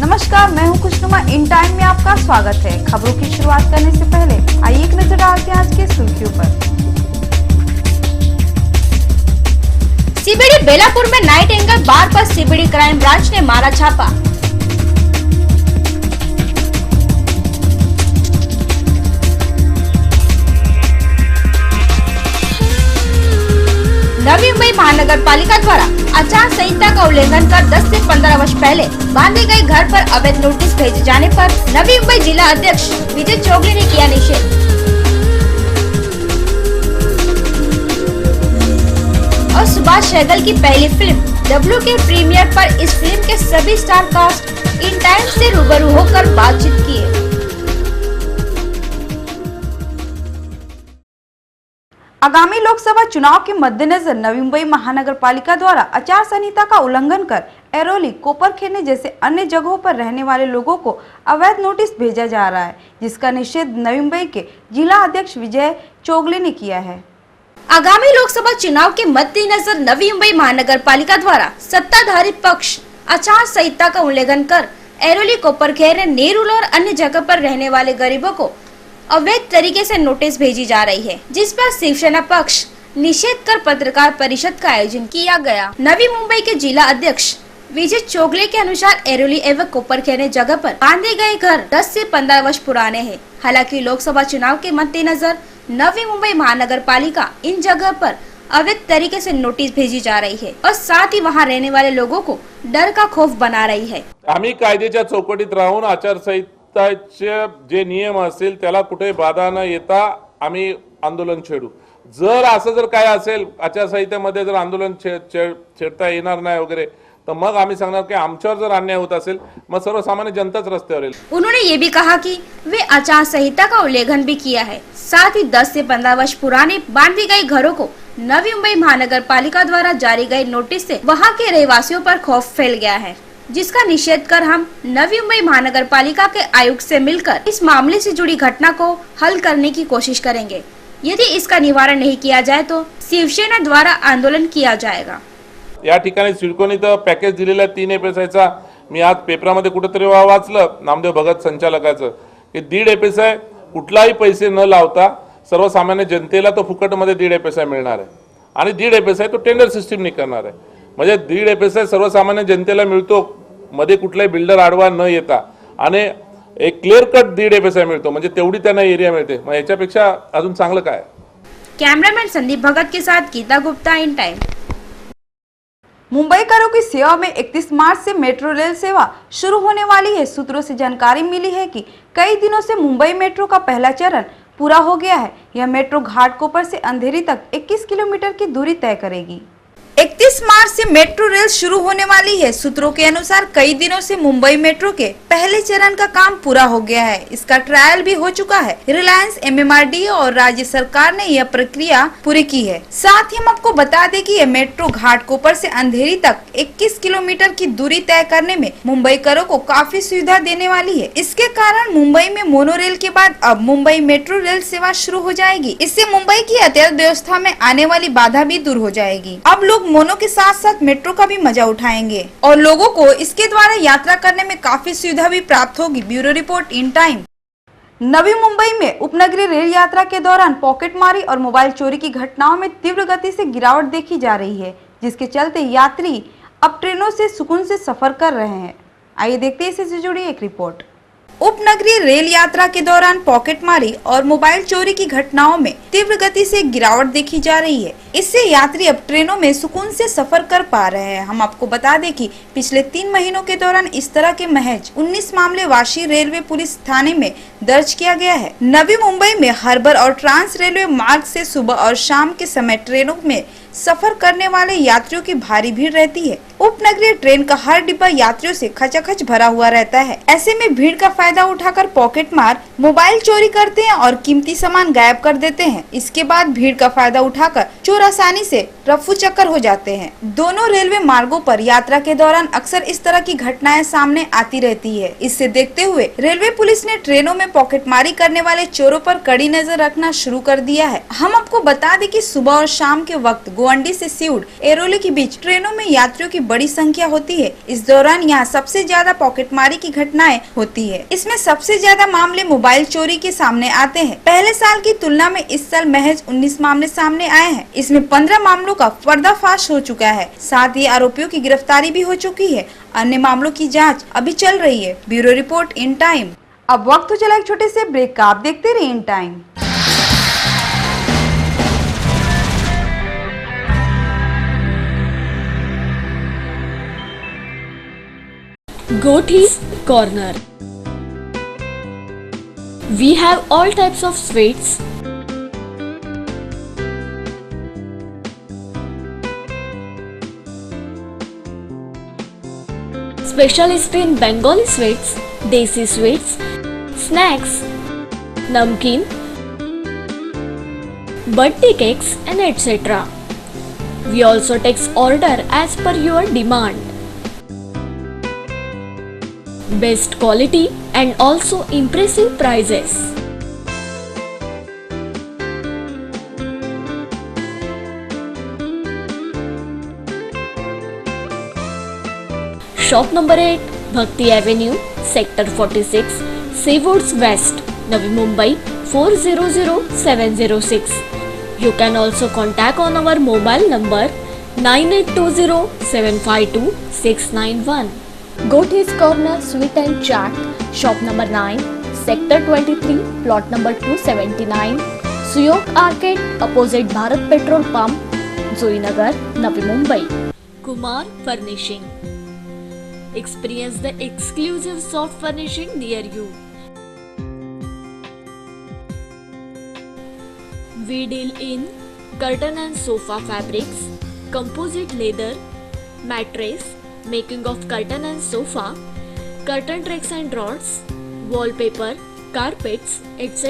नमस्कार, मैं हूं खुशनुमा। इन टाइम में आपका स्वागत है। खबरों की शुरुआत करने से पहले आइए एक नजर डालते हैं आज के सुर्खियों पर। सीबीडी बेलापुर में नाइट एंगल बार पर सीबीडी क्राइम ब्रांच ने मारा छापा। नवी मुंबई महानगर पालिका द्वारा आचार संहिता का उल्लंघन कर 10 से 15 वर्ष पहले बांधे गए घर पर अवैध नोटिस भेजे जाने पर नवी मुंबई जिला अध्यक्ष विजय चोगले ने किया निषेध। और सुभाष सहगल की पहली फिल्म डब्ल्यू के प्रीमियर पर इस फिल्म के सभी स्टार कास्ट इन टाइम से रूबरू होकर बातचीत किए। आगामी लोकसभा चुनाव के मद्देनजर नवी मुंबई महानगर पालिका द्वारा आचार संहिता का उल्लंघन कर एरोली, कोपरखेरने जैसे अन्य जगहों पर रहने वाले लोगों को अवैध नोटिस भेजा जा रहा है, जिसका निषेध नवी मुंबई के जिला अध्यक्ष विजय चोगले ने किया है। आगामी लोकसभा चुनाव के मद्देनजर नवी मुंबई महानगर पालिका द्वारा सत्ताधारी पक्ष आचार संहिता का उल्लंघन कर एरोली, कोपरखेरने, नेरुल और अन्य जगह पर रहने वाले गरीबों को अवैध तरीके से नोटिस भेजी जा रही है, जिस पर शिवसेना पक्ष निषेध कर पत्रकार परिषद का आयोजन किया गया। नवी मुंबई के जिला अध्यक्ष विजय चोगले के अनुसार एरोली एवं कोपरखेरने जगह पर बांधे गए घर 10 से 15 वर्ष पुराने हैं। हालांकि लोकसभा चुनाव के मद्देनजर नवी मुंबई महानगर पालिका इन जगह पर अवैध तरीके से नोटिस भेजी जा रही है और साथ ही वहां रहने वाले लोगों को डर का खौफ बना रही है। आम्ही कायद्याच्या चौकटीत राहून आचारसंहिता जे नियम असतील त्याला कुठे बाधा न येता आम्ही आंदोलन छेडू। जर असं जर काय असेल आचारसंहितेमध्ये जर आंदोलन छेडता येणार नाही वगैरे तर मग आम्ही सांगणार की आमच्यावर जर अन्याय होत असेल मग सर्वसामान्य जनताच रस्त्यावर येईल। उन्होंने ये भी कहा कि वे आचार संहिता का उल्लंघन भी किया है। साथ ही 10 से 15 वर्ष पुराने बांधे गए घरों को नवी मुंबई महानगर पालिका द्वारा जारी गए नोटिस से वहां के रहवासियों पर खौफ फैल गया है, जिसका निषेध कर हम नवी मुंबई महानगर पालिका के आयुक्त से मिलकर इस मामले से जुड़ी घटना को हल करने की कोशिश करेंगे। यदि इसका निवारण नहीं किया जाए तो शिवसेना द्वारा आंदोलन किया जाएगा। या ठिकाणी सिडकोने तर पॅकेज दिलेला 3 एफएसआयचा मी आज पेपरामध्ये कुठेतरी वाचलं नामदेव भगत संचालकाचं की 1.5 एफएसआय कुठलाही पैसे न लावता सर्वसामान्य जनतेला तो फुकटमध्ये 1.5 एफएसआय मिळणार आहे आणि 1.5 एफएसआय तो टेंडर सिस्टीमने करणार आहे। म्हणजे 1.5 एफएसआय सर्वसामान्य जनतेला मिळतो, मध्ये कुठलाही बिल्डर आडवा न येता आणि एक क्लिअर कट 1.5 एफएसआय मिळतो, म्हणजे तेवढी त्यांना एरिया मिळते। मग याच्यापेक्षा अजून चांगलं काय? कैमरामैन संदीप भगत के साथ गीता गुप्ता, इन टाइम। मुंबईकरों की सेवा में 31 मार्च से मेट्रो रेल सेवा शुरू होने वाली है। सूत्रों से जानकारी मिली है कि कई दिनों से मुंबई मेट्रो का पहला चरण पूरा हो गया है। यह मेट्रो घाटकोपर से अंधेरी तक 21 किलोमीटर की दूरी तय करेगी। 31 मार्च से मेट्रो रेल शुरू होने वाली है। सूत्रों के अनुसार कई दिनों से मुंबई मेट्रो के पहले चरण का काम पूरा हो गया है। इसका ट्रायल भी हो चुका है। रिलायंस, MMRDA और राज्य सरकार ने यह प्रक्रिया पूरी की है। साथ ही हम आपको बता दें कि यह मेट्रो घाटकोपर से अंधेरी तक 21 किलोमीटर की दूरी तय करने में मुंबईकरों को काफी सुविधा देने वाली है। इसके कारण मुंबई में मोनोरेल के बाद अब मुंबई मेट्रो रेल सेवा शुरू हो जाएगी। इससे मुंबई की यातायात व्यवस्था में आने वाली बाधा भी दूर हो जाएगी। अब लोग मोनो के साथ साथ मेट्रो का भी मजा उठाएंगे और लोगों को इसके द्वारा यात्रा करने में काफी सुविधा भी प्राप्त होगी। Bureau report, in time. Navi Mumbai में उपनगरीय रेल यात्रा के दौरान पॉकेटमारी और मोबाइल चोरी की घटनाओं में तीव्र गति से गिरावट देखी जा रही है, जिसके चलते यात्री अब ट्रेनों से सुकून से सफर कर रहे हैं। आइए देखते हैं इससे जुड़ी एक रिपोर्ट। उपनगरीय रेल यात्रा के दौरान पॉकेटमारी और मोबाइल चोरी की घटनाओं में तीव्र गति से गिरावट देखी जा रही है। इससे यात्री अब ट्रेनों में सुकून से सफर कर पा रहे हैं। हम आपको बता दें कि पिछले 3 महीनों के दौरान इस तरह के महज 19 मामले वाशी रेलवे पुलिस थाने में दर्ज किया गया है। नवी मुंबई में हार्बर और ट्रांस रेलवे मार्ग से सुबह और शाम के समय ट्रेनों में सफर करने वाले यात्रियों की भारी भीड़ रहती है। उपनगरीय ट्रेन का हर डिब्बा यात्रियों से खचाखच भरा हुआ रहता है। ऐसे में भीड़ का फायदा उठाकर पॉकेटमार मोबाइल चोरी करते हैं और कीमती सामान गायब कर देते हैं। इसके बाद भीड़ का फायदा उठाकर चोर आसानी से रफू चक्कर हो जाते हैं। दोनों रेलवे मार्गों पर यात्रा के दौरान अक्सर इस तरह की घटनाएं सामने आती रहती है। इससे देखते हुए रेलवे पुलिस ने ट्रेनों में पॉकेटमारी करने वाले चोरों पर कड़ी नजर रखना शुरू कर दिया है। हम आपको बता दें कि सुबह और शाम के वक्त गोवंडी से सीउड, एरोली के बीच ट्रेनों में यात्रियों की बड़ी संख्या होती है। इस दौरान यहाँ सबसे ज्यादा पॉकेटमारी की घटनाएं होती है। इसमें सबसे ज्यादा मामले मोबाइल चोरी के सामने आते हैं। पहले साल की तुलना में इस साल महज 19 मामले सामने आए हैं। इसमें 15 मामलों का पर्दाफाश हो चुका है। साथ ही आरोपियों की गिरफ्तारी भी हो चुकी है। अन्य मामलों की जाँच अभी चल रही है। Bureau report in time. अब वक्त हो चला एक छोटे से ब्रेक का। आप देखते रहिए in time. Gothi's Corner. We have all types of sweets, specialist in Bengali sweets, desi sweets, snacks, namkeen, birthday cakes and etc. We also take order as per your demand. Best quality and also impressive prices. Shop number 8, Bhakti Avenue, Sector 46, Seawoods West, Navi Mumbai 400706. You can also contact on our mobile number 9820752691. Gothi's Corner Sweet and Chat, Shop number 9, Sector 23, Plot number 279, Suyok Arcade, opposite Bharat Petrol Pump, Zoinagar, Navi Mumbai. Kumar Furnishing. Experience the exclusive soft furnishing near you. We deal in curtain and sofa fabrics, composite leather, mattress, making of curtain and sofa, curtain tracks and rods, wallpaper, carpets, etc.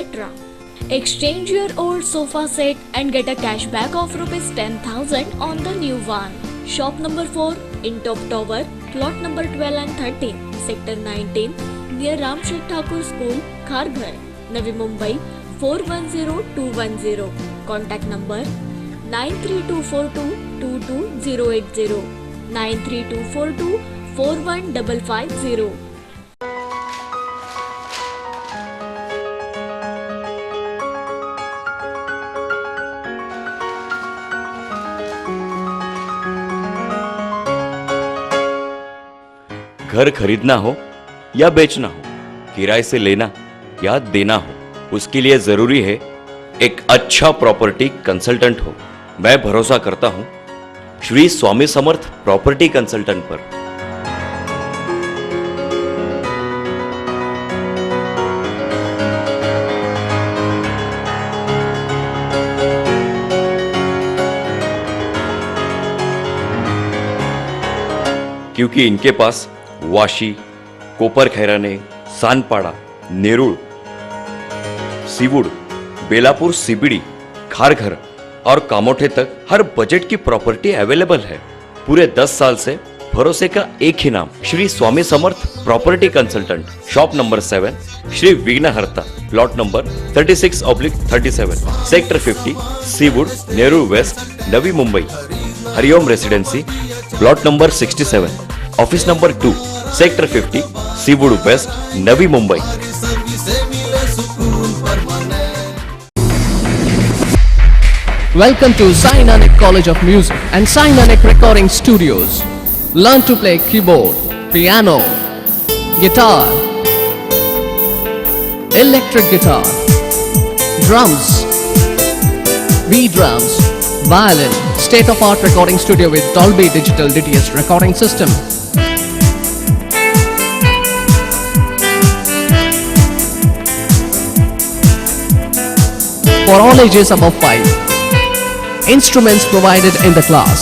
Exchange your old sofa set and get a cashback of rupees 10,000 on the new one. Shop number 4 in Top Tower, plot number 12 and 13, sector 19, near Ramshet Thakur School, Kharghar, Navi Mumbai 410210. Contact number 93242-22080. 93242-41550. घर खरीदना हो या बेचना हो, किराए से लेना या देना हो, उसके लिए जरूरी है एक अच्छा प्रॉपर्टी कंसल्टेंट हो। मैं भरोसा करता हूं श्री स्वामी समर्थ प्रॉपर्टी कंसल्टेंट पर। क्योंकि इनके पास वाशी, कोपर खैराने, सानपाड़ा, नेरुल, सीवुड, बेलापुर सीबीडी, खारघर और कामोठे तक हर बजट की प्रॉपर्टी अवेलेबल है। पूरे 10 साल से भरोसे का एक ही नाम, Shri Swami Samarth property consultant. Shop number 7, Shri Vighnaharta, plot number 36/37, sector 50, Seawood, Nehru west, Navi Mumbai. Hariom residency, plot number 67, office number 2, sector 50, Seawood west, Navi Mumbai. Welcome to Sai Nanak College of Music and Sai Nanak Recording Studios. Learn to play keyboard, piano, guitar, electric guitar, drums, V-drums, violin, state-of-art recording studio with Dolby Digital DTS recording system. For all ages above 5. Instruments provided in the class.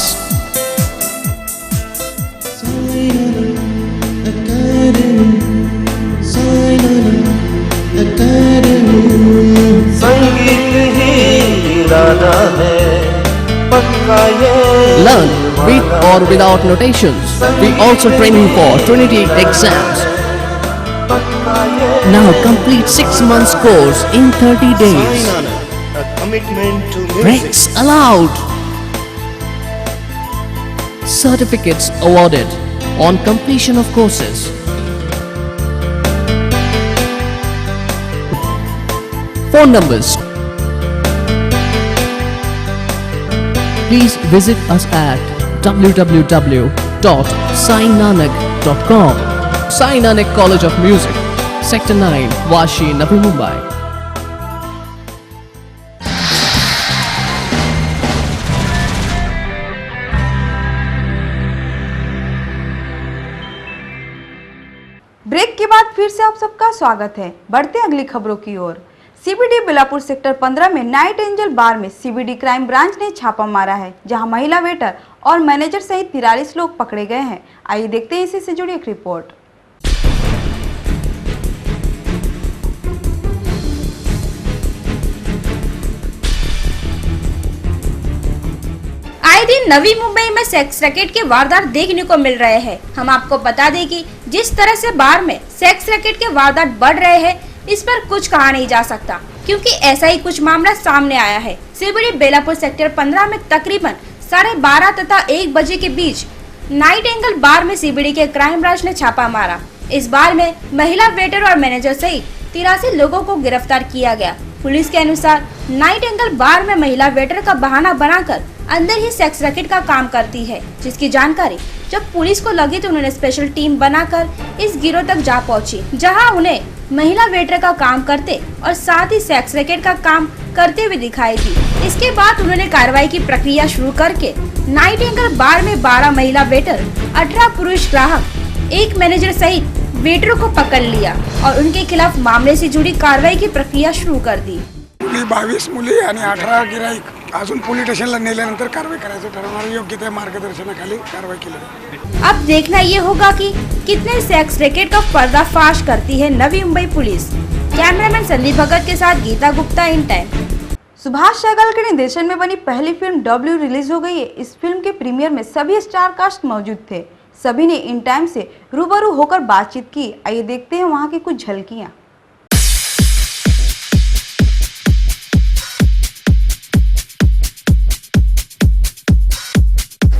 Learn with or without notations. We also training for Trinity exams. Now complete 6 months course in 30 days. Breaks allowed. certificates awarded on completion of courses. Phone numbers. Please visit us at www.sainanak.com. Sai Nanak College of Music, Sector 9, Vashi, Navi Mumbai. Break के बाद फिर से आप सबका स्वागत है। बढ़ते हैं अगली खबरों की ओर। सीबीडी बेलापुर सेक्टर 15 में नाइट एंजल बार में सीबीडी क्राइम ब्रांच ने छापा मारा है, जहां महिला वेटर और मैनेजर सहित 43 लोग पकड़े गए हैं। आइए देखते हैं इसी से जुड़ी एक रिपोर्ट। आए दिन नवी मुंबई में सेक्स रैकेट के वारदात देखने को मिल रहे हैं। हम आपको बता दें कि जिस तरह से बार में सेक्स रैकेट के वारदात बढ़ रहे हैं, इस पर कुछ कहा नहीं जा सकता, क्योंकि ऐसा ही कुछ मामला सामने आया है। सीबीडी बेलापुर सेक्टर 15 में तकरीबन 12:30 तथा 1 बजे के बीच नाइट एंगल बार में सीबीडी के क्राइम ब्रांच ने छापा मारा। इस बार में महिला वेटर और मैनेजर सहित 83 लोगों को गिरफ्तार किया गया। पुलिस के अनुसार नाइट एंगल बार में महिला वेटर का बहाना बनाकर अंदर ही सेक्स रैकेट का काम करती है, जिसकी जानकारी जब पुलिस को लगी तो उन्होंने स्पेशल टीम बनाकर इस गिरोह तक जा पहुंची, जहां उन्हें महिला वेटर का काम करते और साथ ही सेक्स रैकेट का काम करते हुए दिखाई दी। इसके बाद उन्होंने कार्रवाई की प्रक्रिया शुरू करके नाइट एंगल बार में 12 महिला वेटर, 18 पुरुष ग्राहक, 1 मैनेजर सहित वेटरों को पकड़ लिया और उनके खिलाफ मामले से जुड़ी कार्रवाई की प्रक्रिया शुरू कर दी। 22 मुली आणि 18 गिराईक अजून पोलीस स्टेशनला नेल्यानंतर कारवाई करायचं ठरवणार, योग्य त्या मार्गदर्शनाखाली कारवाई केली जाईल। अब देखना ये होगा कि कितने सेक्स रैकेट का पर्दाफाश करती है नवी मुंबई पुलिस। कैमरामैन संदीप भगत के साथ गीता गुप्ता, इन टाइम। सुभाष सहगल के निर्देशन में बनी पहली फिल्म डब्ल्यू रिलीज हो गई है। इस फिल्म के प्रीमियर में सभी स्टार कास्ट मौजूद थे। सभी ने इन टाइम से रूबरू होकर बातचीत की। आइए देखते हैं वहां की कुछ झलकियां।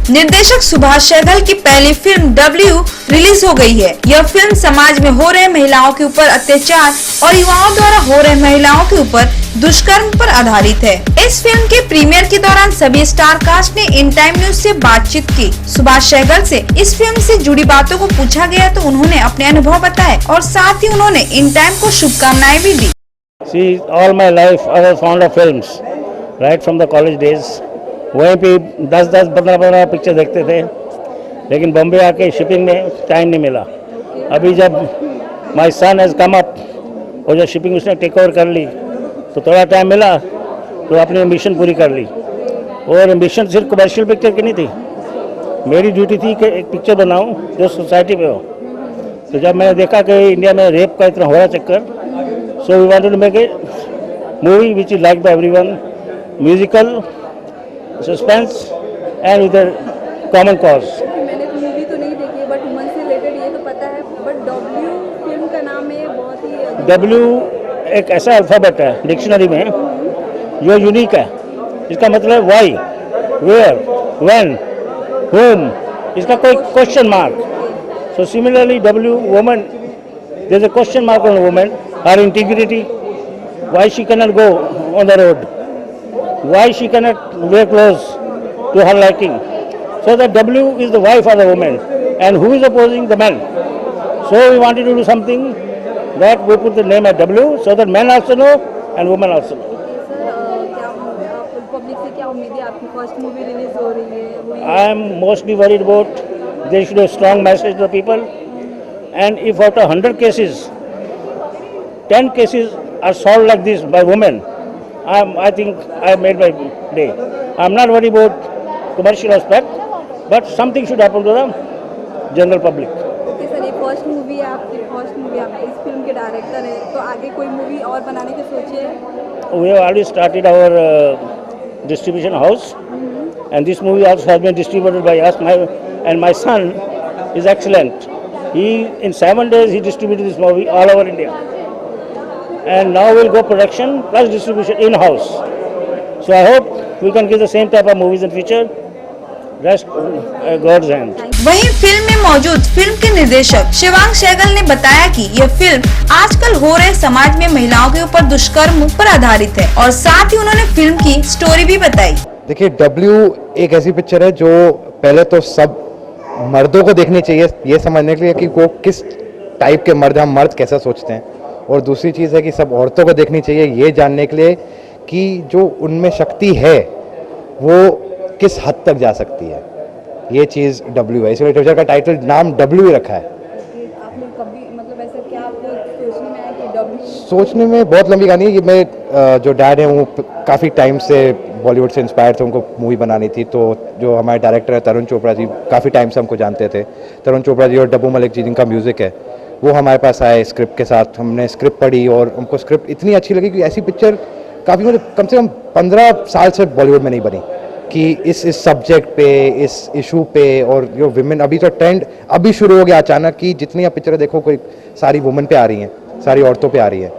निर्देशक सुभाष सहगल की पहली फिल्म डब्ल्यू रिलीज हो गई है। यह फिल्म समाज में हो रहे महिलाओं के ऊपर अत्याचार और युवाओं द्वारा हो रहे महिलाओं के ऊपर दुष्कर्म पर आधारित है। इस फिल्म के प्रीमियर के दौरान सभी स्टार कास्ट ने इन टाइम न्यूज से बातचीत की। सुभाष सहगल से इस फिल्म से जुड़ी बातों को पूछा गया तो उन्होंने अपने अनुभव बताए और साथ ही उन्होंने इन टाइम को शुभकामनाएं भी दी। See, all my life I was fond of films, right from the college days. वहीं पे 10-10, 15-15 पिक्चर देखते थे, लेकिन बॉम्बे आके शिपिंग में टाइम नहीं मिला। अभी जब my son has come up और जब शिपिंग उसने टेक ओवर कर ली तो थोड़ा टाइम मिला तो अपनी एम्बिशन पूरी कर ली। और एम्बिशन सिर्फ कमर्शियल पिक्चर की नहीं थी, मेरी ड्यूटी थी कि एक पिक्चर बनाऊं जो सोसाइटी पे हो। तो जब मैंने देखा कि इंडिया में रेप का इतना हो रहा चक्कर, so we wanted to make a movie which is like by everyone, musical, suspense and with a common cause. मैंने मूवी तो नहीं देखी है, बट वुमन से रिलेटेड ये तो पता है। बट डब्ल्यू फिल्म का नाम है, बहुत ही डब्ल्यू एक ऐसा अल्फ़ाबेट है डिक्शनरी में जो यूनिक है। इसका मतलब वाई, वेयर, व्हेन, whom, इसका कोई question mark. So similarly W woman, there is a question mark on woman, her integrity, why she cannot go on the road, why she cannot wear clothes to her liking. So that W is the wife of the woman, and who is opposing the man. So we wanted to do something that we put the name at W, so that men also know and women also know. Sir क्या public से क्या उम्मीद है? आपकी first movie release हो रही है, I am mostly worried about there should be a strong message to the people, and if out of 100 cases, 10 cases are solved like this by women, I think I have made my day. I am not worried about commercial aspect, but something should happen to the general public. Okay sir, ये first movie है आपकी, first movie आप इस film के director है, तो आगे कोई मूवी और बनाने की सोचिए? We have already started our distribution house, and this movie also has been distributed by us. And my son is excellent. He in 7 days he distributed this movie all over India. And now we'll go production plus distribution in-house. So I hope we can give the same type of movies in future. Rest God's hand. वहीं film में मौजूद film के निर्देशक शिवांग सहगल ने बताया कि यह film आजकल हो रहे समाज में महिलाओं के ऊपर दुष्कर्म पर आधारित है और साथ ही उन्होंने फिल्म की स्टोरी भी बताई। देखिए, डब्ल्यू एक ऐसी पिक्चर है जो पहले तो सब मर्दों को देखनी चाहिए ये समझने के लिए कि वो किस टाइप के मर्द, हम मर्द कैसा सोचते हैं, और दूसरी चीज़ है कि सब औरतों को देखनी चाहिए ये जानने के लिए कि जो उनमें शक्ति है वो किस हद तक जा सकती है। ये चीज़ डब्ल्यू है, इसलिए पिक्चर का टाइटल नाम डब्ल्यू ही रखा है। आपने कभी मतलब ऐसा क्या आपको सोचने में आया कि डब्ल्यू? सोचने में बहुत लंबी कहानी है। ये मैं जो डैड है वो काफ़ी टाइम से बॉलीवुड से इंस्पायर थे, उनको मूवी बनानी थी। तो जो हमारे डायरेक्टर है तरुण चोपड़ा जी, काफ़ी टाइम से हमको जानते थे। तरुण चोपड़ा जी और डब्बू मलिक जी जिनका म्यूज़िक है, वो हमारे पास आए स्क्रिप्ट के साथ। हमने स्क्रिप्ट पढ़ी और हमको स्क्रिप्ट इतनी अच्छी लगी कि ऐसी पिक्चर काफ़ी मतलब कम से कम 15 साल से बॉलीवुड में नहीं बनी कि इस सब्जेक्ट पे, इस इशू पे। और जो विमेन, अभी तो ट्रेंड अभी शुरू हो गया अचानक कि जितनी आप पिक्चरें देखो कोई सारी वुमेन पे आ रही हैं, सारी औरतों पे आ रही है।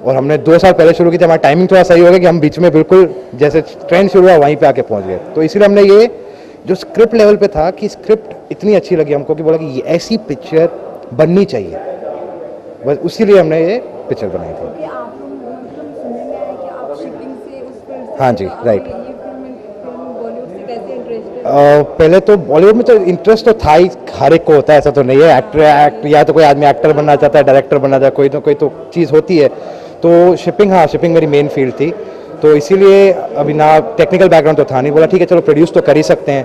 और हमने 2 साल पहले शुरू की थी, हमारा टाइमिंग थोड़ा सही हो गया कि हम बीच में बिल्कुल जैसे ट्रेंड शुरू हुआ वहीं पे आके पहुंच गए। तो इसीलिए हमने ये जो स्क्रिप्ट लेवल पे था कि स्क्रिप्ट इतनी अच्छी लगी हमको कि बोला कि ये ऐसी पिक्चर बननी चाहिए, बस उसीलिए हमने ये पिक्चर बनाई थी। कि आप लोग मतलब सुनने में आया कि आप शिपिंग से उस पर हाँ जी, राइट। ये फिल्म बॉलीवुड से कैसे इंटरेस्टेड? पहले तो बॉलीवुड में तो इंटरेस्ट तो था ही, हर एक को होता है, ऐसा तो नहीं है। एक्टर या तो कोई आदमी एक्टर बनना चाहता है, डायरेक्टर बनना चाहता है, कोई तो चीज़ होती है। तो शिपिंग, हाँ शिपिंग मेरी मेन फील्ड थी, तो इसीलिए अभी ना टेक्निकल बैकग्राउंड तो था नहीं। बोला ठीक है चलो प्रोड्यूस तो कर ही सकते हैं,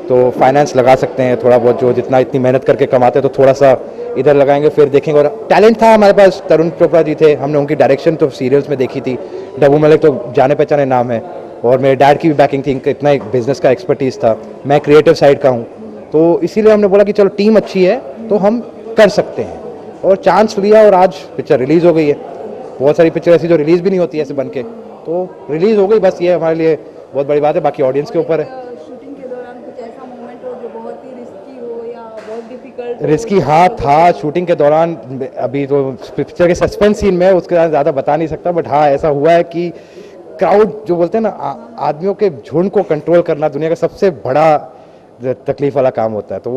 तो फाइनेंस लगा सकते हैं थोड़ा बहुत, जो जितना इतनी मेहनत करके कमाते हैं तो थोड़ा सा इधर लगाएंगे फिर देखेंगे। और टैलेंट था हमारे पास, तरुण चोपड़ा जी थे, हमने उनकी डायरेक्शन तो सीरियल्स में देखी थी। डब्बू मलिक तो जाने पहचाने नाम है, और मेरे डैड की भी बैकिंग थी, इतना एक बिजनेस का एक्सपर्टीज़ था। मैं क्रिएटिव साइड का हूँ, तो इसीलिए हमने बोला कि चलो टीम अच्छी है तो हम कर सकते हैं, और चांस लिया और आज पिक्चर रिलीज़ हो गई है। बहुत सारी पिक्चर ऐसी जो रिलीज़ भी नहीं होती है ऐसे बन के, तो रिलीज़ हो गई, बस ये हमारे लिए बहुत बड़ी बात है, बाकी ऑडियंस के ऊपर है। शूटिंग के दौरान कुछ ऐसा मोमेंट हो जो बहुत ही रिस्की हो या बहुत डिफिकल्ट? रिस्की हाँ था शूटिंग के दौरान। अभी तो पिक्चर के सस्पेंस सीन में उसके साथ ज़्यादा बता नहीं सकता, बट हाँ ऐसा हुआ है कि क्राउड जो बोलते हैं ना, आदमियों के झुंड को कंट्रोल करना दुनिया का सबसे बड़ा तकलीफ वाला काम होता है। तो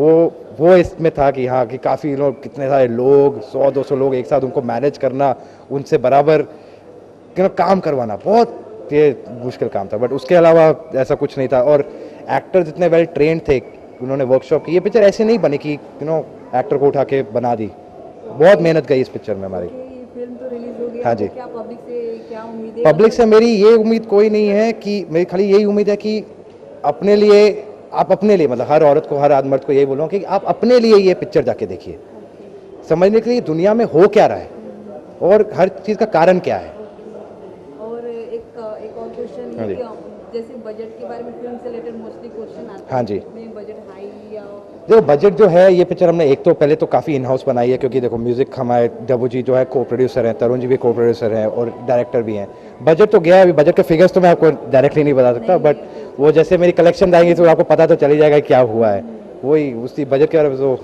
वो इसमें था कि हाँ कि काफ़ी लोग, कितने सारे लोग, 100-200 लोग एक साथ, उनको मैनेज करना, उनसे बराबर काम करवाना, बहुत ये मुश्किल काम था। बट उसके अलावा ऐसा कुछ नहीं था, और एक्टर जितने वेल ट्रेंड थे, उन्होंने वर्कशॉप की। ये पिक्चर ऐसे नहीं बनी कि एक्टर को उठा के बना दी, बहुत मेहनत गई इस पिक्चर में हमारी। फिल्म तो रिलीज हो गई, हाँ जी। क्या पब्लिक से क्या उम्मीद है? पब्लिक से मेरी ये उम्मीद कोई नहीं है, कि मेरी खाली यही उम्मीद है कि अपने लिए, आप अपने लिए, मतलब हर औरत को, हर मर्द को यही बोलूँ कि आप अपने लिए ये पिक्चर जाके देखिए, समझने के लिए दुनिया में हो क्या रहा है और हर चीज़ का कारण क्या है। और एक और क्वेश्चन हाँ जी। जैसे बजट के बारे में फिल्म से रिलेटेड मोस्टली क्वेश्चन आते हैं। हाँ जी। में बजट हाई या देखो बजट जो है, ये पिक्चर हमने एक तो पहले तो काफ़ी इन हाउस बनाई है, क्योंकि देखो म्यूज़िक हमारे डब्बू जी जो है को प्रोड्यूसर हैं, तरुण जी भी को प्रोड्यूसर हैं और डायरेक्टर भी हैं। बजट तो गया है, अभी बजट के फिगर्स तो मैं आपको डायरेक्टली नहीं बता सकता, बट वो जैसे मेरी कलेक्शन आएंगी तो आपको पता तो चली जाएगा क्या हुआ है। वही उसी बजट के बारे में तो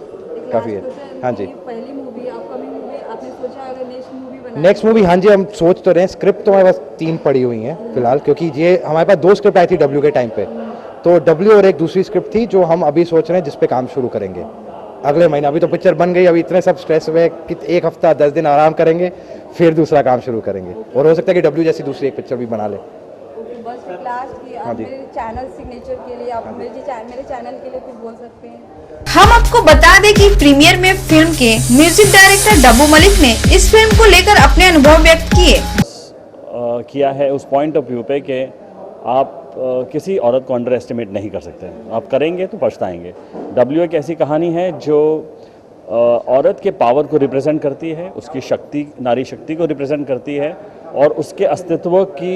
काफ़ी है। हाँ जी, पहली मूवी, अपकमिंग मूवी आपने सोचा अगर नेक्स्ट मूवी बना? नेक्स्ट मूवी हाँ जी हम सोच तो रहे हैं। स्क्रिप्ट तो हमारे पास 3 पड़ी हुई हैं फिलहाल, क्योंकि ये हमारे पास 2 स्क्रिप्ट आई थी डब्ल्यू के टाइम पे, तो डब्ल्यू और एक दूसरी स्क्रिप्ट थी जो हम अभी सोच रहे हैं जिस पे काम शुरू करेंगे अगले महीने। अभी तो पिक्चर बन गई, अभी इतने सब स्ट्रेस हुए कि 1 हफ्ता 10 दिन आराम करेंगे, फिर दूसरा काम शुरू करेंगे, और हो सकता है कि डब्ल्यू जैसी दूसरी एक पिक्चर भी बना ले। ओके, बस एक लास्ट की हाँ आप जी। मेरे चैनल सिग्नेचर के लिए, आप मेरे चैनल के लिए कुछ बोल सकते हैं? हम आपको बता दें कि प्रीमियर में फिल्म के म्यूजिक डायरेक्टर डब्बू मलिक ने इस फिल्म को लेकर अपने अनुभव व्यक्त किए। किया है उस पॉइंट ऑफ व्यू पे कि आप किसी औरत को अंडर एस्टिमेट नहीं कर सकते, आप करेंगे तो पछताएंगे। डब्ल्यू एक ऐसी कहानी है जो औरत के पावर को रिप्रेजेंट करती है, उसकी शक्ति, नारी शक्ति को रिप्रेजेंट करती है, और उसके अस्तित्व की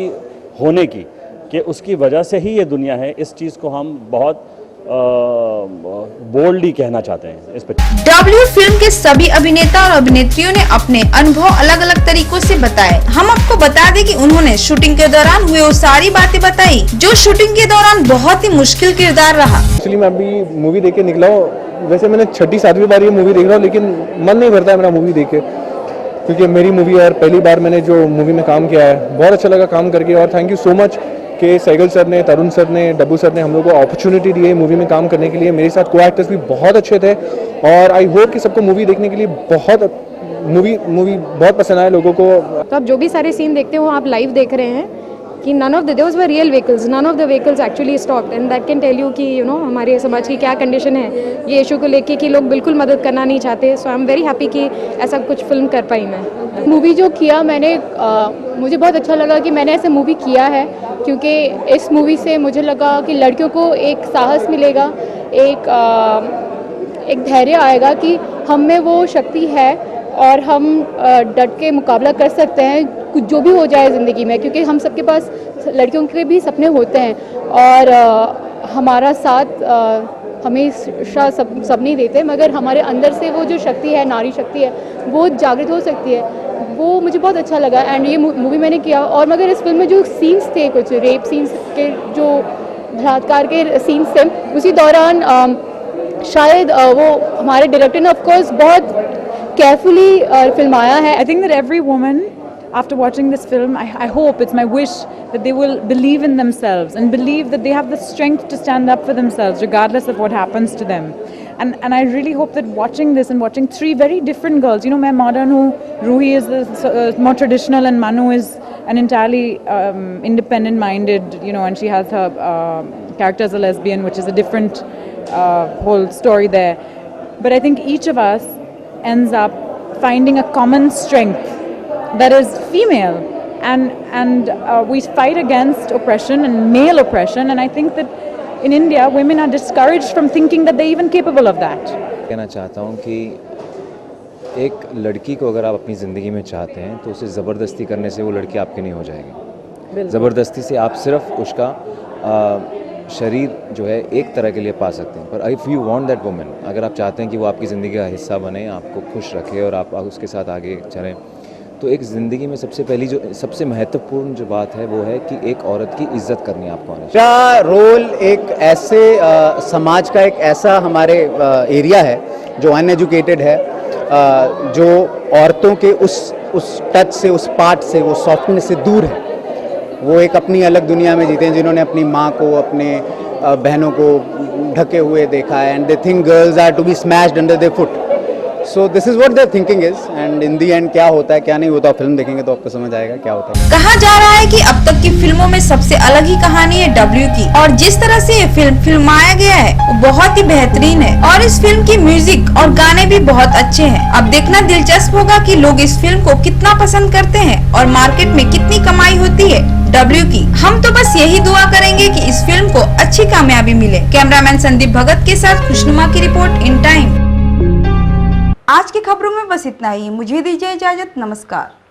होने की, कि उसकी वजह से ही ये दुनिया है। इस चीज़ को हम बहुत बोल्डली कहना चाहते हैं इस पर। डब्ल्यू फिल्म के सभी अभिनेता और अभिनेत्रियों ने अपने अनुभव अलग अलग तरीकों से बताए। हम आपको बता दें कि उन्होंने शूटिंग के दौरान हुए वो सारी बातें बताई जो शूटिंग के दौरान बहुत ही मुश्किल किरदार रहा। एक्चुअली मैं अभी मूवी देख के निकला हूँ, वैसे मैंने 6ठी-7वीं बार ये मूवी देख रहा हूँ, लेकिन मन नहीं भरता है मेरा मूवी देख के, क्योंकि मेरी मूवी है और पहली बार मैंने जो मूवी में काम किया है, बहुत अच्छा लगा काम करके। और थैंक यू सो मच कि सहगल सर ने, तरुण सर ने, डब्बू सर ने हम लोग को अपॉर्चुनिटी दी है मूवी में काम करने के लिए। मेरे साथ को एक्टर्स भी बहुत अच्छे थे और आई होप कि सबको मूवी देखने के लिए मूवी बहुत पसंद आए लोगों को। तो आप जो भी सारे सीन देखते हो आप लाइव देख रहे हैं कि none of the those were real vehicles, none of the vehicles actually stopped and that can tell you कि यू नो हमारे समाज की क्या कंडीशन है ये इशू को लेके कि लोग बिल्कुल मदद करना नहीं चाहते। सो आई एम वेरी हैप्पी कि ऐसा कुछ फिल्म कर पाई मैं। मूवी जो किया मैंने मुझे बहुत अच्छा लगा कि मैंने ऐसे मूवी किया है, क्योंकि इस मूवी से मुझे लगा कि लड़कियों को एक साहस मिलेगा, एक धैर्य आएगा कि हम में वो शक्ति है और हम डट के मुकाबला कर सकते हैं कुछ जो भी हो जाए ज़िंदगी में, क्योंकि हम सबके पास लड़कियों के भी सपने होते हैं और हमारा साथ हमेशा सब नहीं देते, मगर हमारे अंदर से वो जो शक्ति है, नारी शक्ति है, वो जागृत हो सकती है। वो मुझे बहुत अच्छा लगा एंड ये मूवी मैंने किया। और मगर इस फिल्म में जो सीन्स थे, कुछ रेप सीन्स के, जो बलात्कार के सीन्स थे, उसी दौरान शायद वो हमारे डायरेक्टर ने ऑफकोर्स बहुत केयरफुली फिल्माया है। I think that every woman, after watching this film, I hope, it's my wish that they will believe in themselves and believe that they have the strength to stand up for themselves regardless of what happens to them. And I really hope that watching this and watching three very different girls, you know, मैं modern हूँ, Ruhi is more traditional and Manu is an entirely independent minded, you know, and she has her character as a lesbian, which is a different whole story there. But I think each of us ends up finding a common strength that is female, and we fight against oppression and male oppression, and I think that in India women are discouraged from thinking that they're even capable of that. कहना चाहता हूँ कि एक लड़की को अगर आप अपनी ज़िंदगी में चाहते हैं तो उसे ज़बरदस्ती करने से वो लड़की आपकी नहीं हो जाएगी। ज़बरदस्ती से आप सिर्फ उसका शरीर जो है एक तरह के लिए पा सकते हैं, पर if you want that woman, अगर आप चाहते हैं कि वो आपकी ज़िंदगी का हिस्सा बने, आपको खुश रखे और आप उसके साथ आगे चलें, तो एक ज़िंदगी में सबसे महत्वपूर्ण जो बात है वो है कि एक औरत की इज्जत करनी आपको आनी चाहिए। मेरा रोल एक ऐसे समाज का एक ऐसा हमारे एरिया है जो अनएजुकेटेड है, जो औरतों के उस टच से, उस पार्ट से, वो सॉफ्टनेस से दूर है। वो एक अपनी अलग दुनिया में जीते हैं, जिन्होंने अपनी माँ को, अपने बहनों को ढके हुए देखा है, and they think girls are to be smashed under their foot. So this is what their thinking is, and in the end क्या होता है क्या नहीं होता, फिल्म देखेंगे तो आपको समझ आएगा क्या होता है। कहा जा रहा है कि अब तक की फिल्मों में सबसे अलग ही कहानी है डब्ल्यू की, और जिस तरह से ये फिल्म फिल्माया गया है वो बहुत ही बेहतरीन है और इस फिल्म की म्यूजिक और गाने भी बहुत अच्छे हैं। अब देखना दिलचस्प होगा कि लोग इस फिल्म को कितना पसंद करते हैं और मार्केट में कितनी कमाई होती है डब्ल्यू की। हम तो बस यही दुआ करेंगे कि इस फिल्म को अच्छी कामयाबी मिले। कैमरामैन संदीप भगत के साथ खुशनुमा की रिपोर्ट, इन टाइम। आज की खबरों में बस इतना ही। मुझे दीजिए इजाजत। नमस्कार।